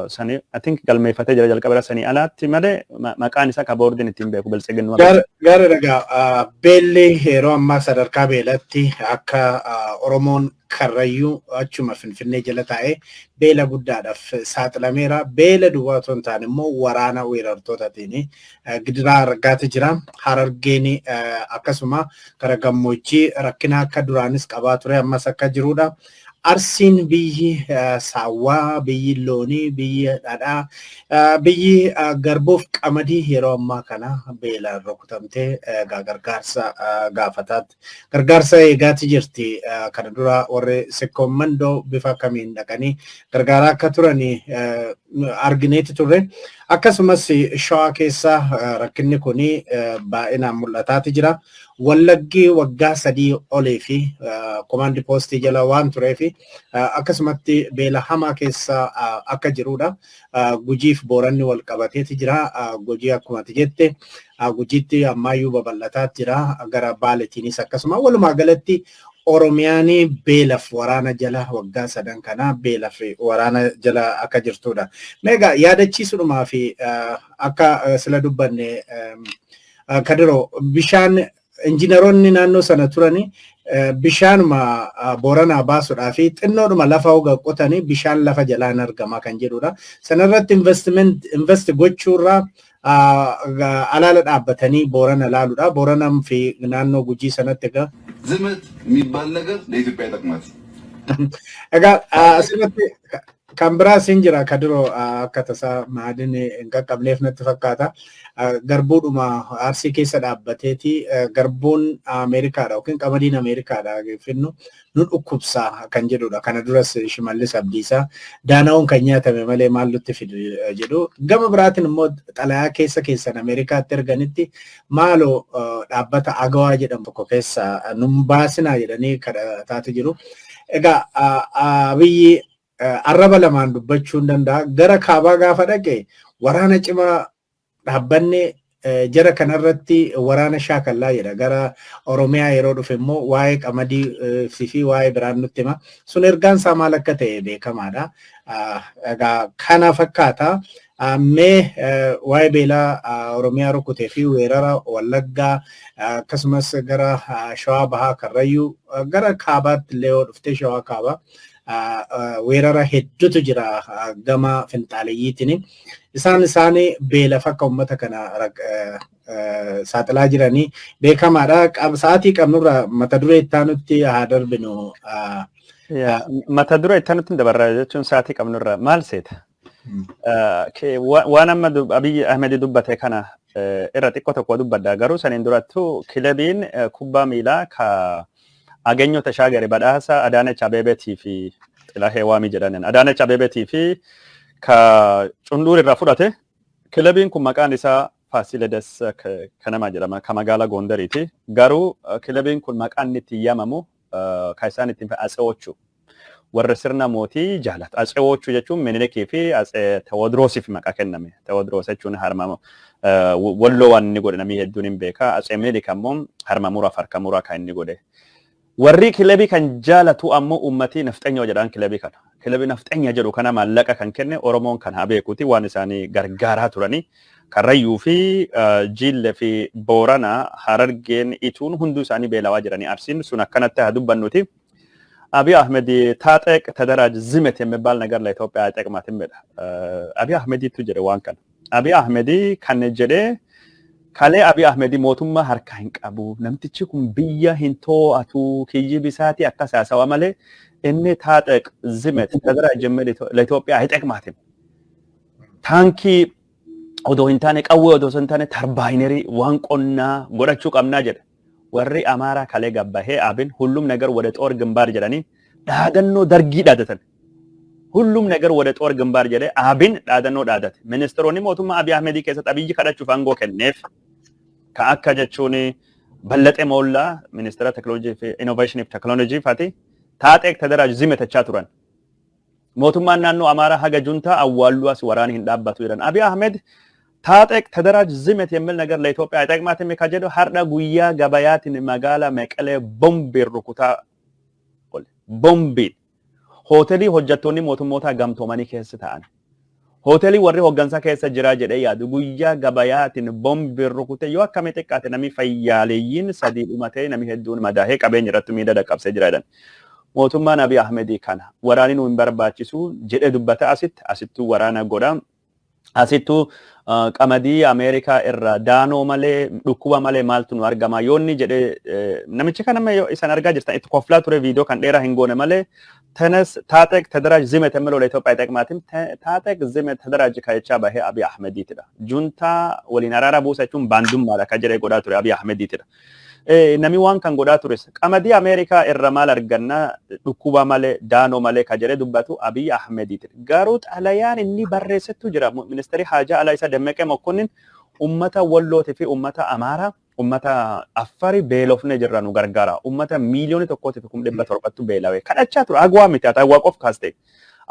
sani I think galmeeffatee jira jalqaba sanii alaatti malee maqaan isaa ka boordiin ittiin beeku biltsiginnuma. Gaara dhagaa beelli yeroo ammaa sadarkaa beelatti akka Oromoon Karrayyuu achuma Finfinnee jala taa'ee beela guddaadhaaf saaxilameera. Beela duwwaa otoo hin taane immoo waraana weerartootaatiin gidiraa argaati jira. Harargeen akkasuma gara gammoojjii rakkina akka duraanis qabaa ture ammas akka jirudha. Arsiin biyyi saawwaa, biyyi loonii, biyyi dhadhaa, biyyi garbuuf qamadii yeroo ammaa kana beelaan rukutamtee gargaarsa gaafataatti. Gargaarsa eegaati jirti. Kana dura warri Sikkommandoo bifa kamiin dhaqanii gargaaraa akka turan argineeti turre. Akkasumas Shawaa keessa rakkinni kun baay'inaan mul'ataati jira. Wallaggi waggaa 3 olee fi komaandi poostii jala waan tureef akkasumatti beela hamaa keessa akka jirudha. Gujiif Booranni wal qabateeti jira. Gujii akkuma jette gujiitti ammayyuu babal'ataa jira. Gara Baaleetiinis akkasuma walumaa galatti Oromiyaan beelaf waraana jala waggaa 3 kana beelaf waraana jala akka jirtudha. Meegaa yaadachiisuudhumaa fi akka sila dubbanne Kadiroo bishaan injiinaroonni naannoo sana turani bishaanuma Booranaa baasuudhaa fi xinnoodhuma lafa hoga qotanii bishaan lafa jalaan argama kan jedhudha. Sanarratti invest gochuurraa alaala dhaabbatanii Boorana laaluudha. Booranaa fi naannoo Gujii sanatti egaa ዝምት የሚባል ነገር ለኢትዮጵያ ይጠቅማት። egaa asirratti kan biraa siin jira Kadiroo akka tasaa maadin hin qaqqabneef natti fakkaata. Garbuudhuma Arsii keessa dhaabbateeti garbuun Ameerikaadha yookiin qamadiin Ameerikaadha finnu nu dhukkubsaa kan jedhudha. Kana duras Shimallis Abdiisaa daana'uun kan nyaatame malee maal nutti fidu jedhu. Gama biraatiin immoo xalayaa keessan Ameerikaatti erganitti maaloo dhaabbata Agawaa jedhamu tokko keessa nun baasinaa jedhanii kadhataatu jiru. Egaa Abiyyi arraba lamaan dubbachuu hin danda'a. Gara kaabaa gaafa dhaqe waraana cimaa dhaabbanne jara kanarratti waraana shaakallaa jedha. Gara Oromiyaa yeroo dhufe immoo waa'ee qamadii fi waa'ee biraan nutti hima. Sun ergaan isaa maal akka ta'e beekamaadha. Egaa kana fakkaata. Mee waa'ee beelaa Oromiyaa rukutee fi weerara Wallaggaa akkasumas gara Shawaa Bahaa Karrayyuu gara kaabaatti illee yoo dhuftee Shawaa Kaabaa weerara hedduutu jira gama finxaaleeyyiitiin. Isaan beela fakka uummata kana saaxilaa jiranii beekamaadha. Sa'aatii qabnurra mata duree ittaanutti haa darbinu. Mata duree ittaanutti dabarra jechuun sa'aatii qabnurra maal seeta? Waan amma Abiy Ahmed dubbate kana irra xiqqoo tokko dubbadda. Garuu saniin durattu kilabiin kubbaa miilaa ka Ageenyo Tashaagari badhaasa Adaanech Abeebeetii fi Xilahee Waamii jedhaniin. Adaanech Abeebeetii fi ka Cunduur irraa fudhate kilabiin kun maqaan isaa Faasiledes kanama jedhama ka magaalaa Gondariiti. Garuu kilabiin kun maqaan itti yaamamu ka isaan ittiin Atseewwochuu warra sirna mootii jaalatu. Atseewwochuu jechuun Minilikii fi Atsee Tewoodiroosiif maqaa kenname. Tewoodiroos jechuun harmama walloo waan inni godhe namni hedduun hin beeka. Atsee Minilik ammoo harmamuuraaf harkamuuraa kan inni godhe. Warri kilabii kan jaalatu ammoo uummatii nafxanyoo jedhaan kilabii kana. Kilabii nafxanya jedhu kana maallaqa kan kenne Oromoon kan haa beekuuti waan isaanii gargaaraa turanii. Karrayyuu fi Jille fi Booranaa Harargeen ituun hunduu isaanii beelawaa jiranii. Arsiin sun akkanatti haa dubbannuti. Abiy Ahmed ታጠቅ ተደራጅ ዝመት የሚባል ነገር ለኢትዮጵያ አይጠቅማትም ብለ አቢይ አህመድ ትጀረ ዋን kan Abiy Ahmed kan jedhe Kalee Abiy Ahmed mootummaa harkaa hin qabu. Namtichi kun biyya hin to'atu kijjibi isaatii akka saasawa malee inni taataq zimet ተደራጀ ለኢትዮጵያ አይጠቅማትም. Taankii odoo hin taane qawwee odoo hin taane tarbaayinerii waan qonnaa godhachuu qabnaa jedhe. Warri Amaaraa kalee gabbahee abin hullum ነገር ወደ ጦር ግንባር jedhanii dhaadannoo dargii dhaadatan. Hullum ነገር ወደ ጦር ግንባር jedhee abin dhaadannoo dhaadate. Ministeeronni mootummaa Abiy Ahmed keessatti abiyyi kadhachuuf aangoo kenneef ka akka jechuun Ballatee Moollaa ministeera teknoolojii fi innoveeshinii fi teknoolojii faati taatee ተደራጅ zimetachaa turan. Mootummaan naannoo Amaaraa haga juntaa awwaalluu as waraana hin dhaabbatu jedhan. Abiy Ahmed ታጠቅ ተደራጅ ዝመት የሚል ነገር ለኢትዮጵያ አይጠቅማትም ከጀዶ ሀርዳ ጉያ ገበያትን መጋላ መቀለ ቦምብ ሩኩታ ቦምብ ሆቴሊ ሆጀቶኒ ሞቱሞታ ጋምቶማኒ ከስታን hoteelii warri hoggansa keessa jira jedhee yaadu guyyaa gabayaatiin bombiin rukute yoo akkami xiqqaate namni fayyaaleeyyiin sadii dhumatee namni hedduun madaahee qabeenya irratti miidhaa dhaqqabsee jira jedhan. Mootummaan Abiy Ahmedii kana waraanni nu hin barbaachisu jedhee dubbata asittuu waraana godha. Asittuu qamadii Ameerikaa irraa daanoo malee dhukkuba malee maaltu nu argama yoonni jedhee namichi kana isan argaa jirtan itti koflaa ture viidiyoo kan dheeraa hin goone malee ተነስ ታጠቅ ተደራጅ ዝመት የሚለው ለኢትዮጵያ አይጠቅማትም። ታጠቅ ዝመት ተደራጅ ካየቻ ባሄ አብይ አህመድ ይትዳ ጁንታ ወሊን አራራ ቦሳቹን ባንዱም ማላ ከጀረ ጎዳ ቱሬ አብይ አህመድ ይትዳ ነሚ ዋን ካን ጎዳ ቱሬስ ቀመዲ አሜሪካ እረማል አርገና ዱኩባ ማለ ዳኖ ማለ ከጀረ ዱባቱ አብይ አህመድ ይትዳ ጋሩ ጣላያን እኒ በረሰቱ ጅራ ሚኒስትሪ ሀጃ አላይሳ ደመቀ መኮንን ኡመታ ወሎት ፊ ኡመታ አማራ ummata affari beelofne jirra nu gargaara ummata miiliyoona tokkooti fi 100 beelawee kadhachaa ture agwaa miti ata agwaa qof kaaste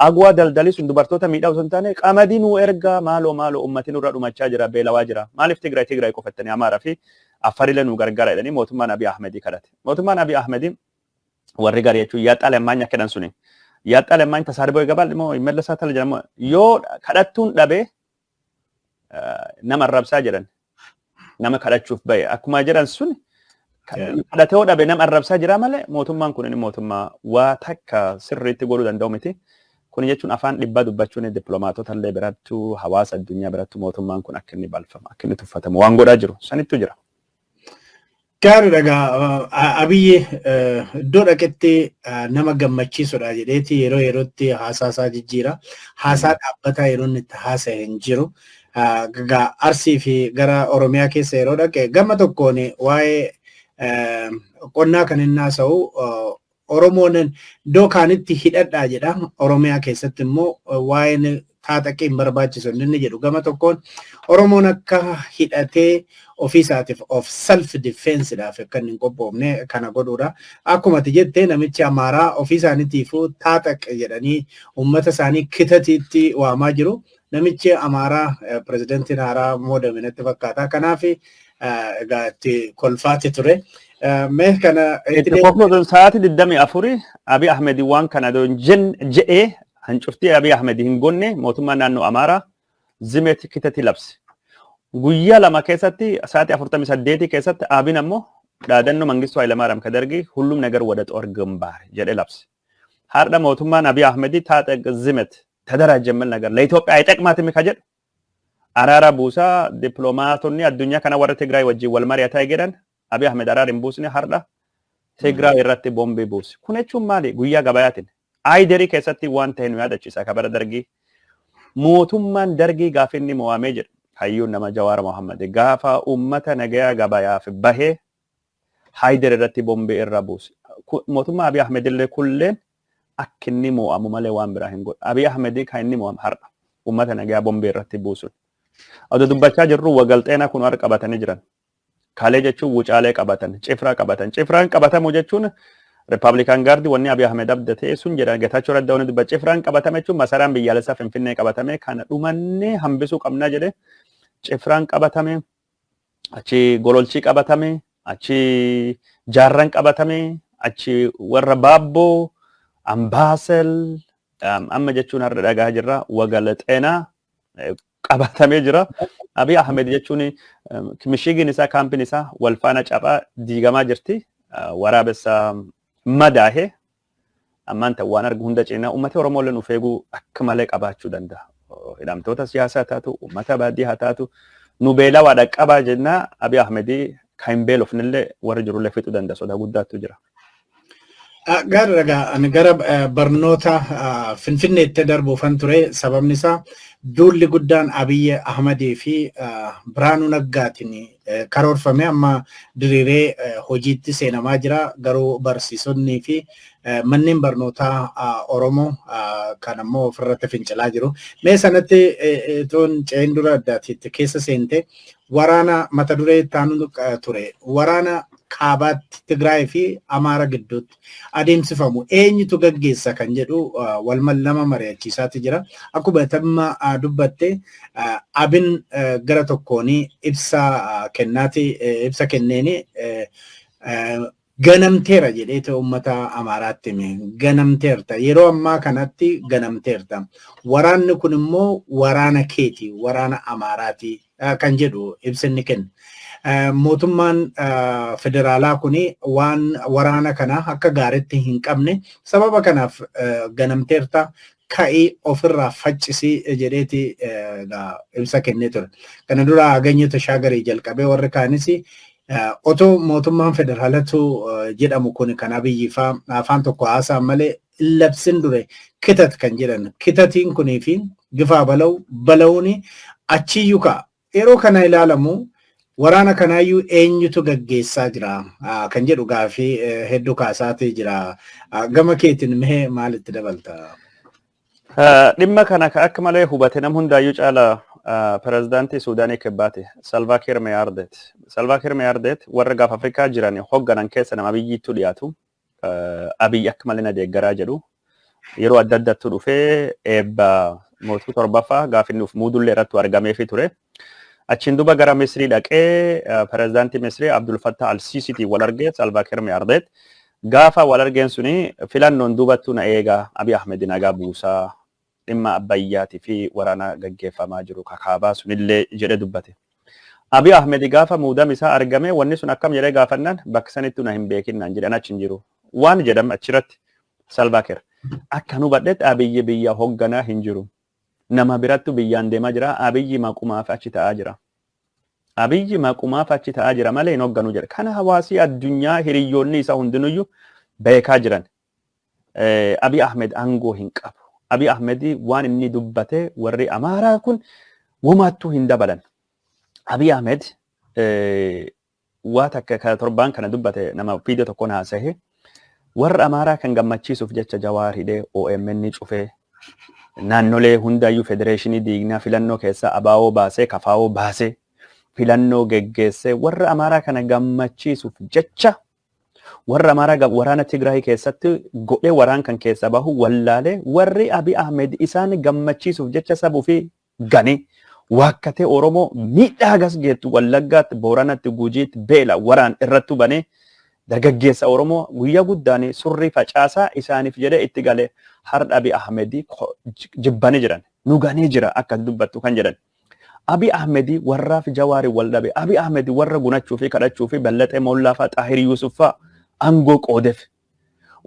agwaa daldalii sun dubartoota miidhaa osoo hin taane qamadii nu erga maaloo ummati nurra dhumachaa jira beelawaa jira maaliif Tigraay qofattanii Amaaraa fi Affariilee nu gargaara jedhanii mootummaan Abiy Ahmedii kadhate mootummaan Abiy Ahmedii warri garii jechuun yaadhaa lammaanya kedhan suni yaadhaa lammaanya tasaariboo eegabal immoo immellasaa tala jedhama yoo kadhattuun dhabee nama arrabsaa jedhan nama kadhachuuf bahe akkuma jedhan sun kadhatee dhabe nama arrabsaa jira malee mootummaan kun inni mootummaa waa takka sirriitti godhuu danda'u miti kun jechuun afaan dhibbaa dubbachuun dippiloomaatota illee birattu hawaasa addunyaa birattu mootummaan kun akka inni balfama akka inni tuffatamu waan godhaa jiru sanittu jira. Gaarii dhagaa Abiyyi iddoo dhaqetti nama gammachiisudha jedheeti yeroo yerootti haasaasaa jijjiira haasaa dhaabbataa yeroo inni itti haasa'e hin jiru. Arsii fi gara Oromiyaa keessa yeroo dhaqe gama tokkoon waa'ee qonnaa kan inni haasa'u Oromoon iddoo kaanitti hidhadhaa jedha. Oromiyaa keessatti immoo waa'een taataqee hin barbaachisu inni jedhu gama tokkoon Oromoon akka hidhatee ofiisaatiif of self defenseedhaaf akka inni hin qophoofne kana godhuudha. Akkuma ati jettee namichi Amaaraa ofiisaaniitiifuu taataq jedhanii uummata isaanii kitatiitti waamaa jiru. Namichi Amaaraa pirezidantiin haaraa muudametti fakkaata. Kanaaf egaa itti kolfaati ture. Mee kana itti kokkoo sa'aatii 24 Abiy Ahmed waan kana doon jedhee hancuftii Abiy Ahmed hin gonne mootummaan naannoo Amaaraa zimeeti kitati labse. Guyyaa lama keessatti sa'aatii 48 keessatti Abiin ammoo dhaadannoo Mangistuu Hayilamaariyaam kadargii hullum ነገር ወደ ጦር ግንባር jedhee labse. Har'a mootummaan Abiy Ahmed taataq zimet ተደራጀ የሚል ነገር ለኢትዮጵያ አይጠቅማትም ከጀድ አራራ ቡሳ ዲፕሎማቶኒ አዱኛ ከና ወረ ትግራይ ወጂ ወልማሪያ ታይገዳን Abiy Ahmed አራሪን ቡስኒ ሀርዳ ትግራይ ራቲ ቦምቤ ቡስ ኩነቹ ማሊ ጉያ ገባያትን አይደሪ ከሰቲ ዋን ተኑ ያደቺሳ ከበረ ደርጊ ሞቱማን ደርጊ ጋፊኒ ሞዋሜጅ hayyuu nama Jawaar Mohammed gaafa ummata nagaya gabayaaf bahe Haider irratti bombee irra buuse. Mootummaa Abiy Ahmed illee kulleen akka inni mo'amu malee waan biraa hin godhu. Abiy Ahmed kan inni mo'amu har'a ummata nagaya bombee irratti buusuun. Adoo dubbachaa jirru wagalxeenaa kun har'a qabatanii jiran. Kaalee jechuun wucaalee qabatan, cifraa qabatan. Cifraan qabatamu jechuun Republican Guard wanni Abiy Ahmed abdatee sun jedha Getaachoo Raddaa wanni dubba cifraan qabatame jechuun masaraan biyyaalessaa Finfinnee qabatame kana dhumannee hambisuu qabnaa jedhee cifraan qabatame achi gololchii qabatame achi jaarran qabatame achi warra baabboo ambaasel amma jechuun har'a dhagaa jirra wagalxeenaa qabatamee jira. Abiy Ahmed jechuun mishiigin isaa kaampiin isaa walfaana caphaa diigamaa jirti. Waraabessa madaahe ammaan ta'u waan argu hunda cina uummata Oromoo illee nuuf eeguu akka malee qabaachuu danda'a. Hidhamtoota siyaasaa taatu uummata baadiyyaa taatu nu beelawaa dhaqqabaa jennaa Abiy Ahmed kan beelofnillee warra jirullee fixuu danda'a sodaa guddaatu jira. Gara barnoota Finfinneetti darbuufan ture sababni isaa duulli guddaan Abiy Ahmed fi Biraanuu Naggaatiin karoorfame amma diriiree hojiitti seenamaa jira. Garuu barsiisonni fi manneen barnootaa Oromoo kan ammoo ofirratti fincilaa jiru. Mee sanatti toon ceen dura addaatiitti keessa seente waraana mata duree taanu ture. Waraana kaabaatti Tigraay fi Amaara gidduutti adeemsifamu eenyutu gaggeessa kan jedhu walmal lama mari'achiisaati jira. Akkuma tamma dubbatte Abin gara tokkoon ibsa kenneeni ganamteera jedheete ummata Amaaraatti ganamteerta yeroo ammaa kanatti ganamteerta waraanni kun immoo waraana keeti waraana Amaaraati kan jedhu ibsinni kenna mootummaan federaalaa kuni waan waraana kana akka gaariitti hin qabne sababa kanaaf ganamteerta kai ofirraa faccisi jedheeti ibsa kennee ture kana dura aganyota shaagarii jalqabee warri kaanisi Oto mootummaan federaalatu jedhamu kun kan abiyyiifaa afaan tokko haasaa malee labsin dure kitat kan jedhan kitatiin kunii fi gifaa balawuni achiyyuu ka yeroo kana ilaalamu waraana kanaayyuu eenyutu gaggeessaa jira kan jedhu gaafii hedduu kaasaatee jira gama keetiin mee maalitti dabalta dhimma kana akka malee hubate nam hundaayyuu caalaa Presidenti Suudanii Kibbaati Salva Kiir Mayardet warra gaaf Afrikaa jiran hogganan keessa nama biyyittuu dhiyaatu Abiy akka malee na deeggaraa jedhu yeroo adda addaatti dhufee eebba mootuu torbaffaa gaaf inni muudullee irratti argameefii ture achiin duba gara Misrii dhaqee Presidenti Misrii Abdul Fattah al-Sisiitii wal argee Salva Kiir Mayardet gaafa wal argeen suni filannoon dubattuu na eegaa Abiy Ahmed nagaa buusaa dhimma abbayyaatii fi waraana gaggeeffamaa jiru kakaabaa sunillee jedhe dubbate. Abiy Ahmed gaafa muudam isaa argame wanni sun akkam jedhee gaafannaan bakka sanittuu na hin beekinnaan jedhan achi hin jiru. Waan jedham achirratti Salva Kiir akka nu badhetti Abiyyi biyya hoogganaa hin jiru. Nama birattu biyyaan deemaa jira Abiyyi maqumaaf achi ta'aa jira. Abiyyi maqumaaf achi ta'aa jira malee hin hoogganu jedhe. Kana hawaasii addunyaa hiriyyoonni isaa hundinuyyuu beekaa jiran. Abiy Ahmed aangoo hin qabu. Abiy Ahmed waan inni dubbate warri Amaaraa kun womaattuu hin dabalan. Abiy Ahmed waa takka torbaan kana dubbate nama viidiyoo tokkoon haasa'e warra Amaaraa kan gammachiisuuf jecha Jawaar hidhee OMN cufee naannolee hundaayyuu federeeshinii diignaa filannoo keessa abaawoo baasee kafaawoo baasee filannoo geggeessee warra Amaaraa kana gammachiisuuf jecha warra Amaaraa waraana Tigraay keessatti godhee waraan kan keessa bahu wallaalee warri Abiy Ahmed isaan gammachiisuuf jecha sabuu fi gani wakkatee Oromoo miidhaa gas geettu Wallaggaatti Booranatti Gujiitti beela waraan irratti banee dargaggeessa Oromoo guyyaa guddaan surrii facaasaa isaaniif jedhee itti galee har'a Abiy Ahmed jibbanii jiran nu ganee jira akka dubbattu kan jedhan. Abiy Ahmed warraaf Jawaari wal dhabe Abiy Ahmed warra gunachuu fi kadhachuu fi Ballaxee Mollaafaa Xaahir Yuusuffaa angoo qoodeef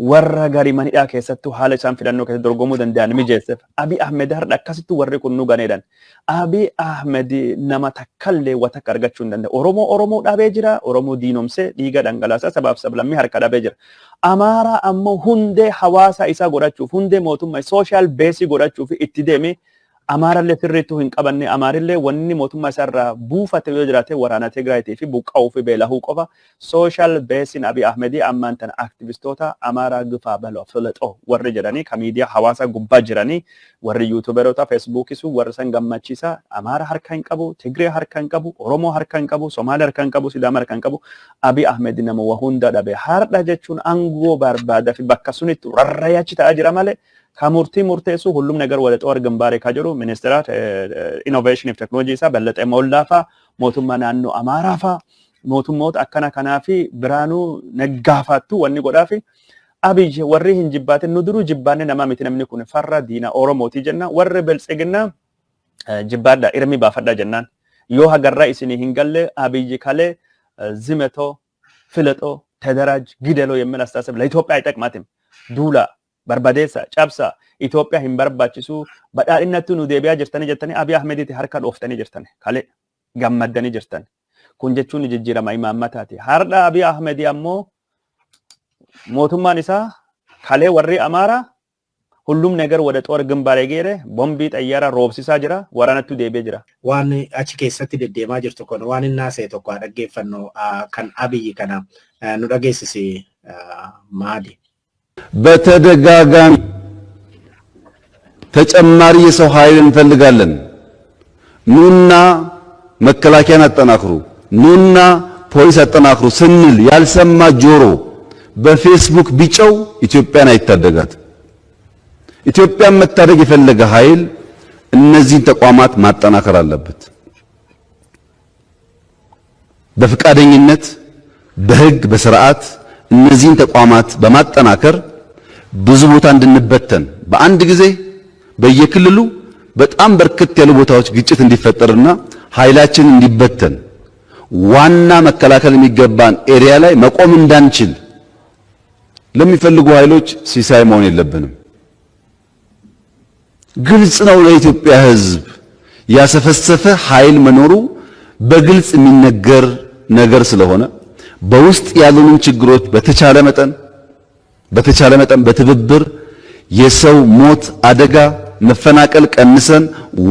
warra garii manidhaa keessattuu haala isaan filannoo keessatti dorgomuu danda'an mijeesseef Abiy Ahmed har'a akkasitti warri kun nu ganeedhan. Abiy Ahmed nama takkallee wata argachuu hin danda'u. Oromoo dhabee jira. Oromoo diinomsee dhiiga dhangalaasaa sabaaf sablammii harka dhabee jira. Amaaraa ammoo hundee hawaasa isaa godhachuuf hundee mootummaa sooshaal beesii godhachuuf itti deemee Amaarallee sirriittuu hin qabanne Amaarillee wanni mootummaa isaarraa buufate yoo jiraate waraana Tigraayitii fi buqqa'uu fi beelahuu qofa sooshaal beesiin Abiy Ahmed ammaan tana aktivistoota Amaaraa gufaa baloo filaxoo warri jedhanii ka miidiyaa hawaasaa gubbaa jiranii warri yuutuuberoota feesbuukisu warri san gammachiisaa Amaaraa harka hin qabu Tigree harka hin qabu Oromoo harka hin qabu Somaalee harka hin qabu Sidaama harka hin qabu Abiy Ahmed nama waa hunda dhabe har'a jechuun aangoo barbaada fi bakka sunitti rarrayaachi ta'aa jira malee Kamurti murteessu hullum nagar wala xawar gambaare ka jiru ministeera innovation of technology isa Ballaxee Mollaafaa mootummaa naannoo Amaaraafaa mootummoota akkana kanaa fi Biraanuu Naggaafaattu wanni godhaafi Abiy warri hin jibbaatin nu duruu jibbaanne nama miti namni kun farra diina Oromooti jenna warri Belxeginna jibbaadha irmi baafadha jennaan yoo hagarraa isinii hin galle Abiy kalee zimetoo filaxoo ተደራጅ ግደሎ የሚል አስተሳሰብ ለኢትዮጵያ አይጠቅማትም ዱላ barbadeessa cabsa Itoophiyaa hin barbaachisu badhaadhinatti nu deebi'aa jirtanii jettanii Abiy Ahmeditti harka dhooftanii jirtan kale gammaddanii jirtan kun jechuun jijjiirama imaammataati har'a Abiy Ahmed ammoo mootummaan isaa kale warri Amaaraa hullum ነገር ወደ ጦር ግንባር የገረ ቦምቢ ጠያራ roobsisaa jira waraanatti deebi'ee jira waan achi keessatti deddeemaa jirtu kun waan innaasee tokko dhaggeeffannoo kan Abiy kana nu dhageessisi maadi በተደጋጋሚ ተጨማሪ የሰው ኃይል እንፈልጋለን ኑና መከላከያን አጠናክሩ ኑና ፖሊስ አጠናክሩ ስንል ያልሰማ ጆሮ በፌስቡክ ቢጨው ኢትዮጵያን አይታደጋት ኢትዮጵያን መታደግ የፈለገ ኃይል እነዚህ ተቋማት ማጠናከር አለበት በፍቃደኝነት በህግ በስርዓት እነዚህን ተቋማት በማጠናከር ብዙ ቦታ እንድንበተን በአንድ ጊዜ በየክልሉ በጣም በርከት ያሉ ቦታዎች ግጭት እንዲፈጠርና ኃይላችን እንዲበተን ዋና መከላከል የሚገባን ኤሪያ ላይ መቆም እንዳንችል ለሚፈልጉ ኃይሎች ሲሳይ መሆን የለብንም። ግልጽ ነው ለኢትዮጵያ ሕዝብ ያሰፈሰፈ ኃይል መኖሩ በግልጽ የሚነገር ነገር ስለሆነ በውስጥ ያሉንን ችግሮች በተቻለ መጠን በትብብር የሰው ሞት አደጋ መፈናቀል ቀንሰን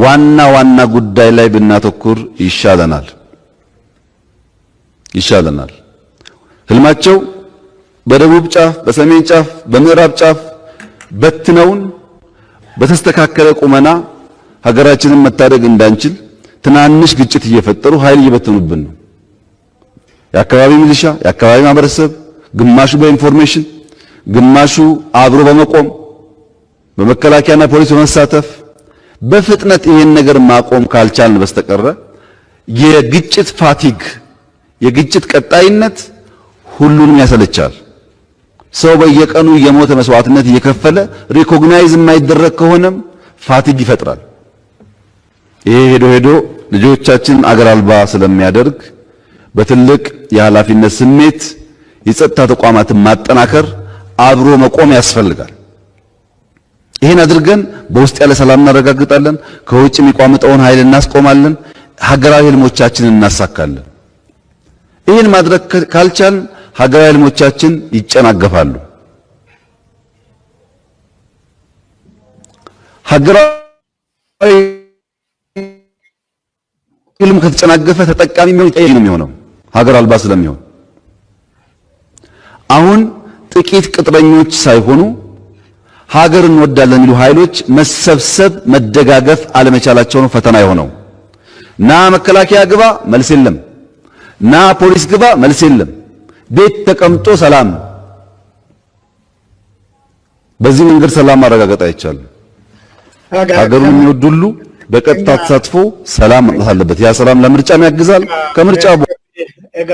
ዋና ጉዳይ ላይ ብናተኩር ይሻለናል። ህልማቸው በደቡብ ጫፍ፣ በሰሜን ጫፍ፣ በምዕራብ ጫፍ በትነውን በተስተካከለ ቁመና ሀገራችንን መታደግ እንዳንችል ትናንሽ ግጭት እየፈጠሩ ኃይል እየበተኑብን ነው። የአካባቢ ሚሊሻ፣ የአካባቢ ማህበረሰብ ግማሹ በኢንፎርሜሽን ግማሹ አብሮ በመቆም በመከላከያና ፖሊስ በመሳተፍ በፍጥነት ይሄን ነገር ማቆም ካልቻልን በስተቀረ የግጭት ፋቲግ የግጭት ቀጣይነት ሁሉንም ያሰለቻል። ሰው በየቀኑ የሞተ መስዋዕትነት እየከፈለ ሪኮግናይዝ የማይደረግ ከሆነም ፋቲግ ይፈጥራል። ይሄ ሄዶ ልጆቻችን አገር አልባ ስለሚያደርግ በትልቅ የኃላፊነት ስሜት የጸጥታ ተቋማትን ማጠናከር አብሮ መቆም ያስፈልጋል። ይሄን አድርገን በውስጥ ያለ ሰላም እናረጋግጣለን። ከውጭ የሚቋምጠውን ኃይል እናስቆማለን። ሀገራዊ ህልሞቻችንን እናሳካለን። ይሄን ማድረግ ካልቻልን ሀገራዊ ህልሞቻችን ይጨናገፋሉ። ሀገራዊ ህልም ከተጨናገፈ ተጠቃሚ ነው የሚሆነው ሀገር አልባ ስለሚሆን አሁን ጥቂት ቅጥረኞች ሳይሆኑ ሀገር እንወዳለን የሚሉ ኃይሎች መሰብሰብ መደጋገፍ አለመቻላቸው ነው ፈተና የሆነው። ና መከላከያ ግባ መልስ የለም፣ ና ፖሊስ ግባ መልስ የለም። ቤት ተቀምጦ ሰላም። በዚህ መንገድ ሰላም ማረጋገጥ አይቻልም። ሀገሩን የሚወድ ሁሉ በቀጥታ ተሳትፎ ሰላም መምጣት አለበት። ያ ሰላም ለምርጫም ያግዛል። ከምርጫ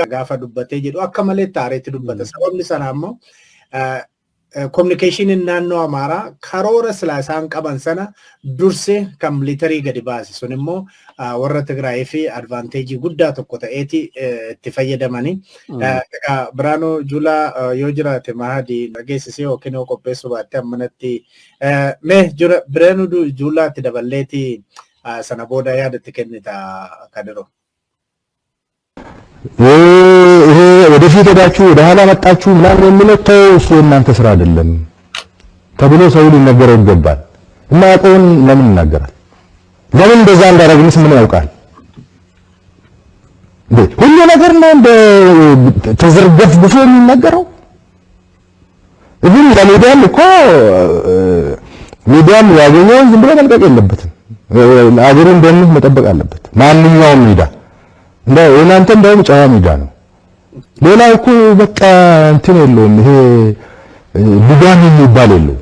gaafa dubbatee jedhu akka malee taareetti dubbata. Sababni sanaa immoo kominikeeshiniin naannoo Amaaraa karoora silaa isaan qaban sana dursee kan militarii gadi baase sun immoo warra Tigraayii fi advaanteejii guddaa tokko ta'eeti itti fayyadamanii. Biraanoo Juulaa yoo jiraate Mahadi dhageessisee yookiin yoo qopheessuu baatte ammanatti mee Biraanoo Juulaatti daballeeti sana booda yaadatti kennita Kadiroo. ይሄ ወደፊት ሄዳችሁ ወደ ኋላ መጣችሁ ምናምን የሚለው ተው እሱ እናንተ ስራ አይደለም ተብሎ ሰው ሊነገረው ይገባል። እና አቆን ለምን ይናገራል? ለምን እንደዛ እንዳደረግንስ ምን ያውቃል? ሁሉ ነገር ነው እንደ ተዘርገፍ ብሶ የሚናገረው። ይሄን ለሚዲያም እኮ ሚዲያም ያገኘው ዝም ብሎ መልቀቅ የለበትም። አገሩን ደህንነት መጠበቅ አለበት ማንኛውም ሚዲያ። እናንተ እንደውም ጨዋ ሚዲያ ነው። ሌላው እኮ በቃ እንትን የለውም። ይሄ ልጓም የሚባል የለውም።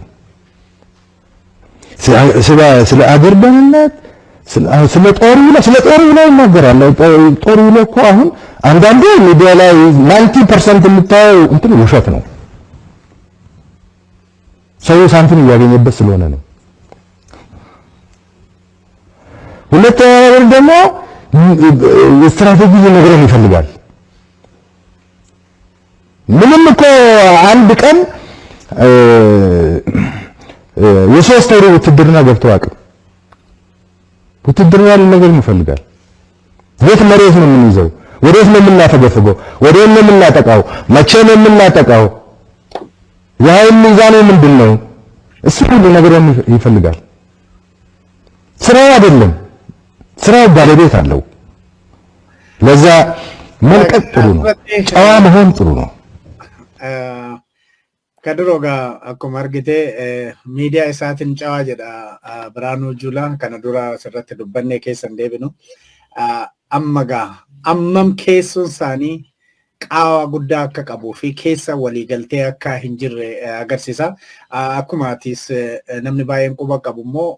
ስለ አገር ደህንነት ስለ ጦር ብሎ ይናገራል። ጦር ብሎ እኮ አሁን አንዳንዴ ሚዲያ ላይ 90% የምታየው እንትን ውሸት ነው። ሰው ሳንቲም እያገኘበት ስለሆነ ነው። ሁለተኛ ነገር ደግሞ ስትራቴጂ ነገር ይፈልጋል። ምንም እኮ አንድ ቀን የሶስት ወር ውትድርና ገብቶ አቅም ውትድርና ነገር ይፈልጋል። የት መሬት ነው የምንይዘው? ወዴት ነው የምናፈገፍገው? ወዴት ነው የምናጠቃው? መቼ ነው የምናጠቃው? የኃይል ሚዛኑ ምንድነው? እሱ ሁሉ ነገር ይፈልጋል። ስራው አይደለም። ስራው ባለቤት አለው። ለዛ መልቀቅ ጥሩ ነው። ጨዋ መሆን ጥሩ ነው። Kadiroo akkuma argite miidiyaa isaatiin cawaa jedha Biraanuu Juulaa kana dura asirratti dubbannee keessan deebinu. Ammam keessoon isaanii qaawwa guddaa akka qabuu fi keessa waliigaltee akka hin jirre agarsiisa. Akkuma atis namni baay'een quba qabu immoo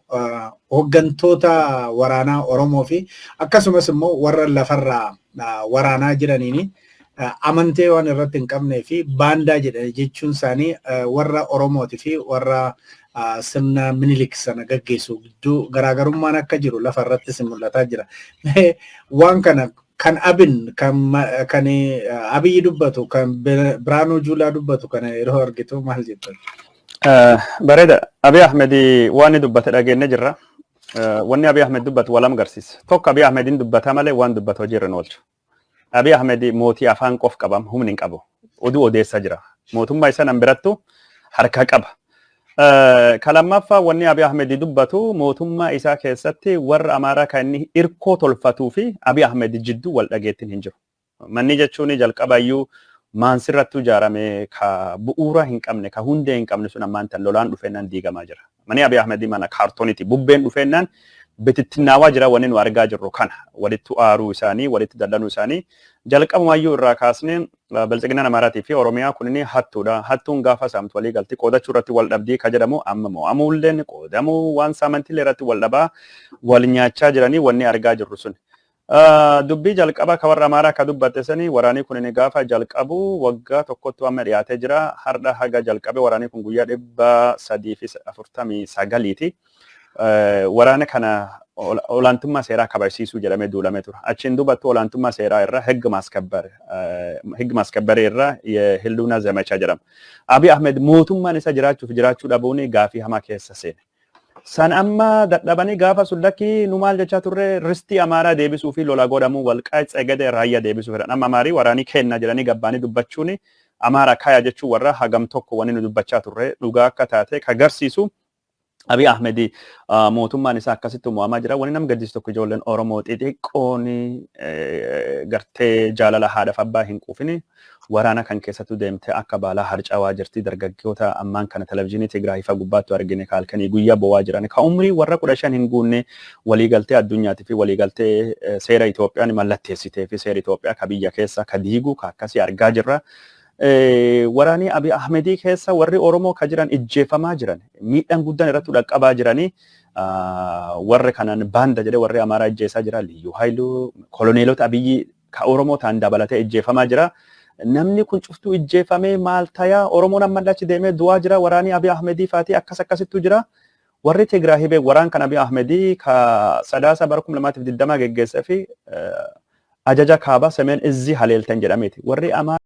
hooggantoota waraanaa Oromoo fi akkasumas immoo warra lafarraa waraanaa jiraniini amantee waan irratti hin qabnee fi baandaa jechuun isaanii warra Oromooti fi warra sirna Minilik sana gaggeessu gidduu garaagarummaan akka jiru lafa irrattis mul'ataa jira. Waan kana kan kan Abiyyi dubbatu kan Biraanuu Juulaa dubbatu kana yeroo argitu maal jettan? Bareeda. Abiy Ahmed waan dubbate dhageenye jirra. Wanni Abiy Ahmed dubbatu walam garsiisa. Tokko Abiy Ahmedin dubbata malee waan dubbatu hojiirra hin oolchu. Abiy Ahmed mootii afaan qof qabam humni hin qabu. Oduu odeessa jira. Mootummaa isa nan birattu harka qaba. Kalammaffaa wanni Abiy Ahmed dubbatu mootummaa isaa keessatti warra Amaaraa kan inni irkoo tolfatuu fi Abiy Ahmed jidduu wal dhageettiin hin jiru. Manni jechuun jalqabayyuu maansirrattu ijaarame ka bu'uura hin qabne ka hundee hin qabne sun ammaan tan lolaan dhufeennan diigamaa jira. Manni Abiy Ahmed mana kaartooniti bubbeen dhufeennan bitittinnaawaa jira wanni nu argaa jirru kana walitti aaruu isaanii walitti dallanuu isaanii jalqabumayyuu irraa kaasnee Biltsiginaan Amaaraatii fi Oromiyaa kunni hattuudha. Hattuun gaafa saamtu walii galti qoodachuu irratti wal dhabdii ka jedhamu amma mo'amuulleen qoodamuu waan saamantilee irratti wal dhabaa wal nyaachaa jiranii wanni argaa jirru sun. Dubbii jalqaba ka warra Amaaraa ka dubbatte sanii waraanii kun gaafa jalqabu waggaa tokkotti amma dhiyaatee jira. Har'a haga jalqabe waraanii kun guyyaa 349ti. Waraana kana olaantummaa seeraa kabachiisuu jedhamee duulamee tura. Achiin dubattu olaantummaa seeraa irra higg maaskabbaree irra Hilduuna Zamachaa jedhama. Abiy Ahmed mootummaan isa jiraachuu dhabuun gaafii hamaa keessa seene. San amma dadhabanii gaafa sullakii nu maal jechaa turre ristii Amaaraa deebisuu fi lola godhamuu Walqaayitii Tsagade raayyaa deebisuu fedhan. Amma Amaarii waraanii kenna jedhanii gabbaanii dubbachuun Amaaraa kaayaa jechuun warra hagam tokko wanni nu dubbachaa turre dhugaa akka taate ka garsiisu Abiy Ahmed mootummaan isaa akkasitti mo'amaa jira. Wanni nama gaddisiisu tokko ijoolleen Oromoo xixiqqoon gartee jaalala haadhaaf abbaa hin quufini waraana kan keessattuu deemtee akka baalaa harcawaa jirti. Dargaggoota ammaan kana televizyiinii Tigraay ifa gubbaatti argine kaalkanii guyyaa bo'aa jiran ka umrii warra 15 hin guunne waliigaltee addunyaatii fi waliigaltee seera Itoophiyaan mallatteessitee fi seera Itoophiyaa ka biyya keessa ka diigu ka akkasii argaa jirra. Waraanii Abiy Ahmed keessa warri Oromoo ka jiran ijjeefamaa jiran miidhaan guddaan irratti dhaqqabaa jiranii warri kanan baanda jedhee warri Amaaraa ijjeessaa jira. Liyyuu Haayiluu koloneelota Abiyyi ka Oromoo ta'an dabalatee ijjeefamaa jira. Namni kun cuftuu ijjeefamee maal tayaa Oromoon amma achi deemee du'aa jira. Waraanii Abiy Ahmed faatii akkasittuu jira. Warri Tigraay hibee waraan kan Abiy Ahmed ka sadaasa bara 2020 geggeessee fi ajaja kaabaa Semeen Izzi haleeltan jedhameeti. Warri Amaaraa